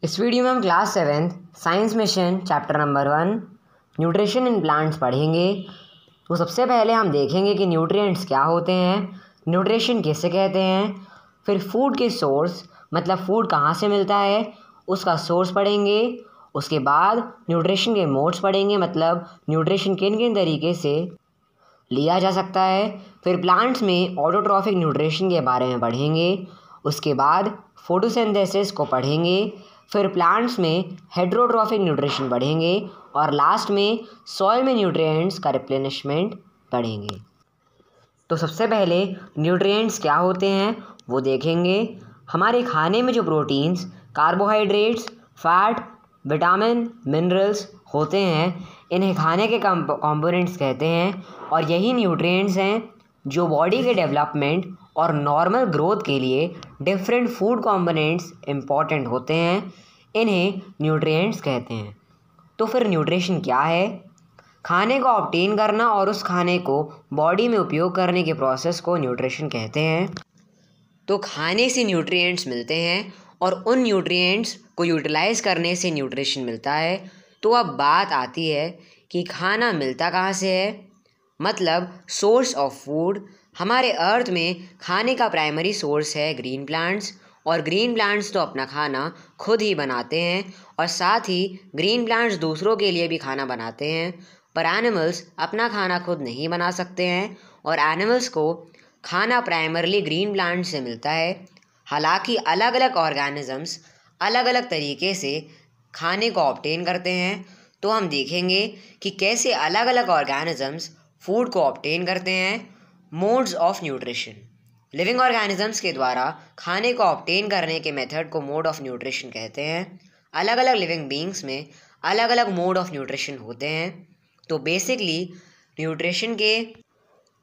इस वीडियो में हम class 7 science mission chapter number 1 nutrition in plants पढ़ेंगे। तो सबसे पहले हम देखेंगे कि न्यूट्रिएंट्स क्या होते हैं, न्यूट्रिशन किसे कहते हैं, फिर फूड के सोर्स मतलब फूड कहाँ से मिलता है उसका सोर्स पढ़ेंगे। उसके बाद न्यूट्रिशन के मोड्स पढ़ेंगे, मतलब न्यूट्रिशन किन किन तरीके से लिया जा सकता है। फिर प्लांट्स में ऑटोट्रॉफिक न्यूट्रिशन के बारे में पढ़ेंगे। उसके बाद फोटोसिंथेसिस को पढ़ेंगे। फिर प्लांट्स में हेटेरोट्रॉफिक न्यूट्रिशन पढ़ेंगे और लास्ट में सॉइल में न्यूट्रिएंट्स का रिप्लेनिशमेंट पढ़ेंगे। तो सबसे पहले न्यूट्रिएंट्स क्या होते हैं वो देखेंगे। हमारे खाने में जो proteins, carbohydrates, fat, vitamin, minerals होते हैं, इन्हें खाने के कंपोनेंट्स कहते हैं और यही न्यूट्रिएंट्स हैं जो बॉडी के डेवलपमेंट और नॉर्मल ग्रोथ के लिए डिफरेंट फूड कंपोनेंट्स इम्पॉर्टेंट होते हैं, इन्हें न्यूट्रिएंट्स कहते हैं। तो फिर न्यूट्रिशन क्या है? खाने को ऑब्टेन करना और उस खाने को बॉडी में उपयोग करने के प्रोसेस को न्यूट्रिशन कहते हैं। तो खाने से न्यूट्रिएंट्स मिलते हैं और उन न्यूट्रिएंट्स को यूटिलाइज करने से न्यूट्रिशन मिलता है। तो अब बात आती है कि खाना मिलता कहाँ से है, मतलब सोर्स ऑफ फूड। हमारे अर्थ में खाने का प्राइमरी सोर्स है ग्रीन प्लांट्स, और ग्रीन प्लांट्स तो अपना खाना खुद ही बनाते हैं और साथ ही ग्रीन प्लांट्स दूसरों के लिए भी खाना बनाते हैं। पर एनिमल्स अपना खाना खुद नहीं बना सकते हैं और एनिमल्स को खाना प्राइमरली ग्रीन प्लांट से मिलता है। हालांकि अलग अलग ऑर्गेनिजम्स अलग अलग तरीके से खाने को ऑब्टेन करते हैं। तो हम देखेंगे कि कैसे अलग अलग ऑर्गेनिजम्स फूड को ऑब्टेन करते हैं। Modes of nutrition, living organisms के द्वारा खाने को ऑब्टेन करने के मेथड को मोड ऑफ न्यूट्रिशन कहते हैं। अलग अलग लिविंग बींग्स में अलग अलग मोड ऑफ न्यूट्रिशन होते हैं। तो बेसिकली न्यूट्रिशन के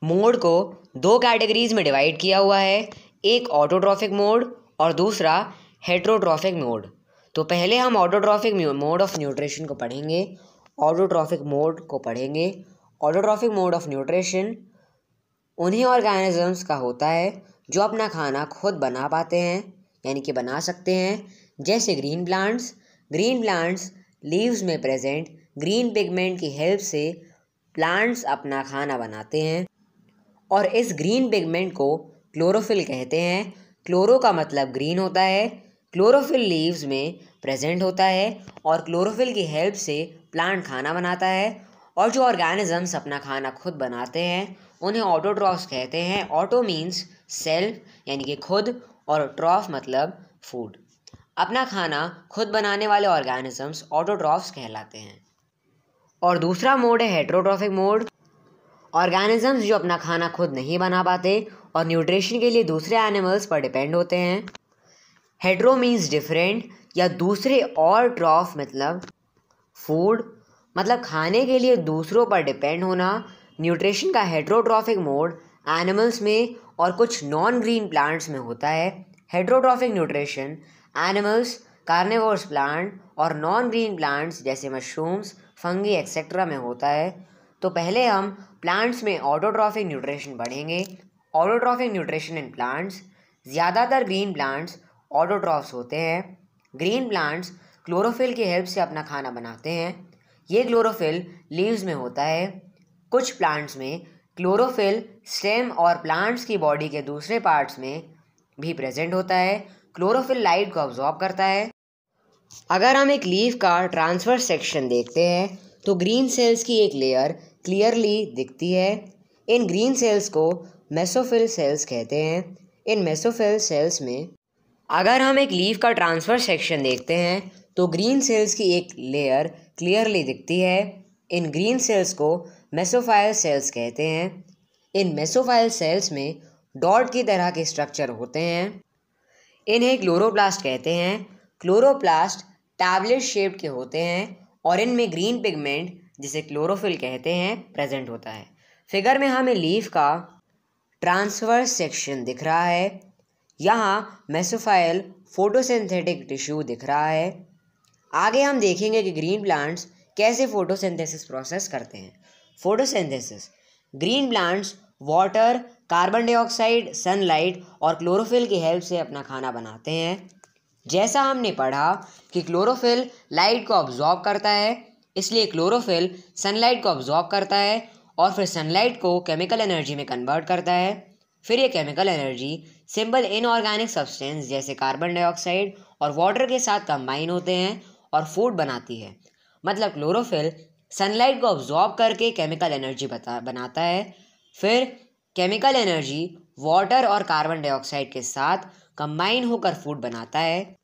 मोड को दो कैटेगरीज में डिवाइड किया हुआ है, एक ऑटोट्रॉफिक मोड और दूसरा हेटेरोट्रॉफिक मोड। तो पहले हम ऑटोट्रॉफिक मोड ऑफ न्यूट्रिशन को पढ़ेंगे। ऑटोट्रॉफिक मोड को पढ़ेंगे। ऑटोट्रॉफिक मोड ऑफ न्यूट्रिशन उन्हीं ऑर्गेनिजम्स का होता है जो अपना खाना खुद बना पाते हैं, यानी कि बना सकते हैं, जैसे green plants. Green plants leaves में प्रेजेंट ग्रीन पिगमेंट की हेल्प से प्लांट्स अपना खाना बनाते हैं और इस ग्रीन पिगमेंट को क्लोरोफिल कहते हैं। क्लोरो का मतलब ग्रीन होता है। क्लोरोफिल लीव्स में प्रेजेंट होता है और क्लोरोफिल की हेल्प से प्लांट खाना बनाता है। और जो ऑर्गेनिजम्स अपना खाना खुद बनाते हैं उन्हें ऑटोट्रॉफ्स कहते हैं। ऑटो मीन्स सेल्फ, यानी कि खुद, और ट्रॉफ मतलब फूड। अपना खाना खुद बनाने वाले ऑर्गेनिजम्स ऑटोट्रॉफ्स कहलाते हैं। और दूसरा मोड है हेटेरोट्रॉफिक मोड। ऑर्गेनिजम्स जो अपना खाना खुद नहीं बना पाते और न्यूट्रिशन के लिए दूसरे एनिमल्स पर डिपेंड होते हैं। हेटेरो मीन्स डिफरेंट या दूसरे, और ट्रॉफ मतलब फूड, मतलब खाने के लिए दूसरों पर डिपेंड होना। न्यूट्रिशन का हेटेरोट्रॉफिक मोड एनिमल्स में और कुछ नॉन ग्रीन प्लांट्स में होता है। Heterotrophic nutrition animals, carnivorous plant और नॉन ग्रीन प्लांट्स जैसे मशरूम्स, फंगी एक्सेट्रा में होता है। तो पहले हम प्लांट्स में ऑटोट्रॉफिक न्यूट्रिशन पढ़ेंगे। ऑटोट्रॉफिक न्यूट्रिशन इन प्लांट्स, ज़्यादातर ग्रीन प्लांट्स ऑटोट्रॉफ्स होते हैं। ग्रीन प्लांट्स क्लोरोफिल की हेल्प से अपना खाना बनाते हैं। ये क्लोरोफिल लीव्स में होता है। कुछ प्लांट्स में क्लोरोफिल स्टेम और प्लांट्स की बॉडी के दूसरे पार्ट्स में भी प्रेजेंट होता है। क्लोरोफिल लाइट को अब्जॉर्ब करता है। अगर हम एक लीफ का ट्रांसवर्स सेक्शन देखते हैं तो ग्रीन सेल्स की एक लेयर क्लियरली दिखती है। इन ग्रीन सेल्स को मेसोफिल सेल्स कहते हैं। इन मेसोफिल सेल्स में अगर हम एक लीफ का ट्रांसवर्स सेक्शन देखते हैं तो ग्रीन सेल्स की एक लेयर क्लियरली दिखती है। इन ग्रीन सेल्स को मेसोफाइल सेल्स कहते हैं। इन मेसोफाइल सेल्स में डॉट की तरह के स्ट्रक्चर होते हैं, इन्हें क्लोरोप्लास्ट कहते हैं। क्लोरोप्लास्ट टैबलेट शेप्ड के होते हैं और इनमें ग्रीन पिगमेंट, जिसे क्लोरोफिल कहते हैं, प्रेजेंट होता है। फिगर में हमें लीफ का ट्रांसवर्स सेक्शन दिख रहा है। यहाँ मेसोफाइल फोटोसिंथेटिक टिश्यू दिख रहा है। आगे हम देखेंगे कि ग्रीन प्लांट्स कैसे फोटोसिंथेसिस प्रोसेस करते हैं। Photosynthesis, green plants water, carbon dioxide, sunlight और क्लोरोफिल की हेल्प से अपना खाना बनाते हैं। जैसा हमने पढ़ा कि क्लोरोफिल लाइट को अब्जॉर्ब करता है, इसलिए क्लोरोफिल सनलाइट को अब्जॉर्ब करता है और फिर सनलाइट को केमिकल एनर्जी में कन्वर्ट करता है। फिर ये chemical energy simple inorganic substance जैसे कार्बन डाइऑक्साइड और वाटर के साथ कंबाइन होते हैं और फूड बनाती है। मतलब क्लोरोफिल सनलाइट को अब्जॉर्ब करके केमिकल एनर्जी बनाता है, फिर केमिकल एनर्जी वाटर और कार्बन डाइऑक्साइड के साथ कंबाइन होकर फूड बनाता है।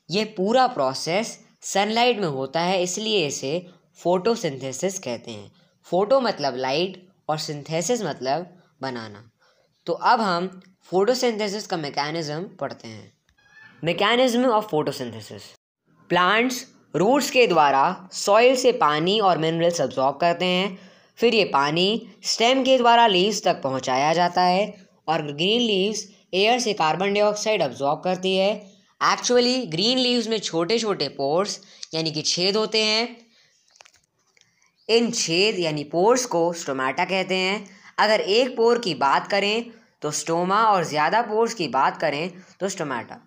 ये पूरा प्रोसेस सनलाइट में होता है, इसलिए इसे फोटोसिंथेसिस कहते हैं। फोटो मतलब लाइट और सिंथेसिस मतलब बनाना। तो अब हम फोटोसिंथेसिस का मैकेनिज्म पढ़ते हैं। Mechanism of photosynthesis. Plants roots के द्वारा सॉइल से पानी और मिनरल्स अब्जॉर्ब करते हैं, फिर ये पानी स्टेम के द्वारा लीव्स तक पहुंचाया जाता है और ग्रीन लीव्स एयर से कार्बन डाइऑक्साइड अब्जॉर्ब करती है। एक्चुअली ग्रीन लीव्स में छोटे छोटे पोर्स यानी कि छेद होते हैं। इन छेद यानी पोर्स को स्टोमाटा कहते हैं। अगर एक पोर की बात करें तो स्टोमा और ज़्यादा पोर्स की बात करें तो स्टोमाटा।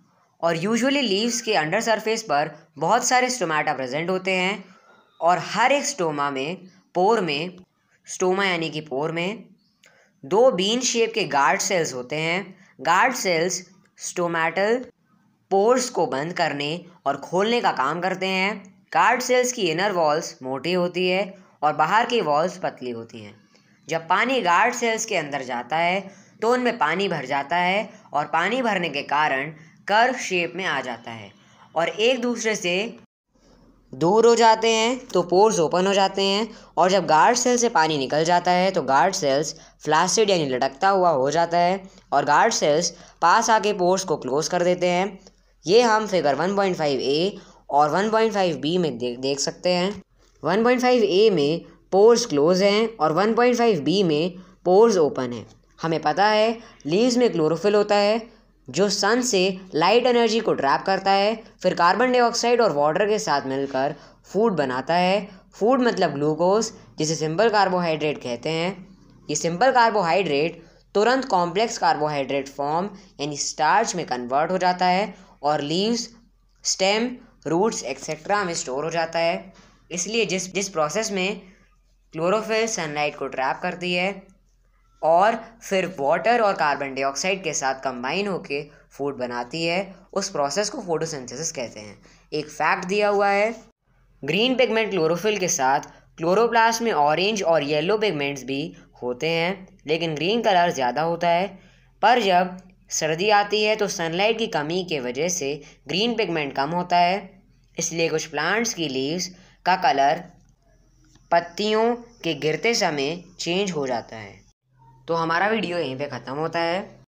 और यूजुअली लीव्स के अंडर सरफेस पर बहुत सारे स्टोमाटा प्रेजेंट होते हैं और हर एक स्टोमा में पोर में स्टोमा यानी कि पोर में 2 बीन शेप के गार्ड सेल्स होते हैं। गार्ड सेल्स स्टोमेटल पोर्स को बंद करने और खोलने का काम करते हैं। गार्ड सेल्स की इनर वॉल्स मोटी होती है और बाहर की वॉल्स पतली होती हैं। जब पानी गार्ड सेल्स के अंदर जाता है तो उनमें पानी भर जाता है और पानी भरने के कारण कर्व शेप में आ जाता है और एक दूसरे से दूर हो जाते हैं तो पोर्स ओपन हो जाते हैं। और जब गार्ड सेल से पानी निकल जाता है तो गार्ड सेल्स फ्लैसिड यानी लटकता हुआ हो जाता है और गार्ड सेल्स पास आके पोर्स को क्लोज कर देते हैं। ये हम फिगर 1.5a और 1.5b में देख सकते हैं। 1.5a में पोर्स क्लोज हैं और 1.5b में पोर्स ओपन हैं। हमें पता है लीव्स में क्लोरोफिल होता है जो सन से लाइट एनर्जी को ट्रैप करता है, फिर कार्बन डाइऑक्साइड और वाटर के साथ मिलकर फूड बनाता है। फूड मतलब ग्लूकोज, जिसे सिंपल कार्बोहाइड्रेट कहते हैं। ये सिंपल कार्बोहाइड्रेट तुरंत कॉम्प्लेक्स कार्बोहाइड्रेट फॉर्म यानी स्टार्च में कन्वर्ट हो जाता है और लीव्स, स्टेम, रूट्स एक्सेट्रा में स्टोर हो जाता है। इसलिए जिस प्रोसेस में क्लोरोफिल सनलाइट को ट्रैप करती है और फिर वाटर और कार्बन डाइऑक्साइड के साथ कंबाइन होके फूड बनाती है, उस प्रोसेस को फोटोसिंथेसिस कहते हैं। एक फैक्ट दिया हुआ है, ग्रीन पिगमेंट क्लोरोफिल के साथ क्लोरोप्लास्ट में ऑरेंज और येलो पिगमेंट्स भी होते हैं, लेकिन ग्रीन कलर ज़्यादा होता है। पर जब सर्दी आती है तो सनलाइट की कमी के वजह से ग्रीन पिगमेंट कम होता है, इसलिए कुछ प्लांट्स की लीव्स का कलर पत्तियों के गिरते समय चेंज हो जाता है। तो हमारा वीडियो यहीं पे ख़त्म होता है।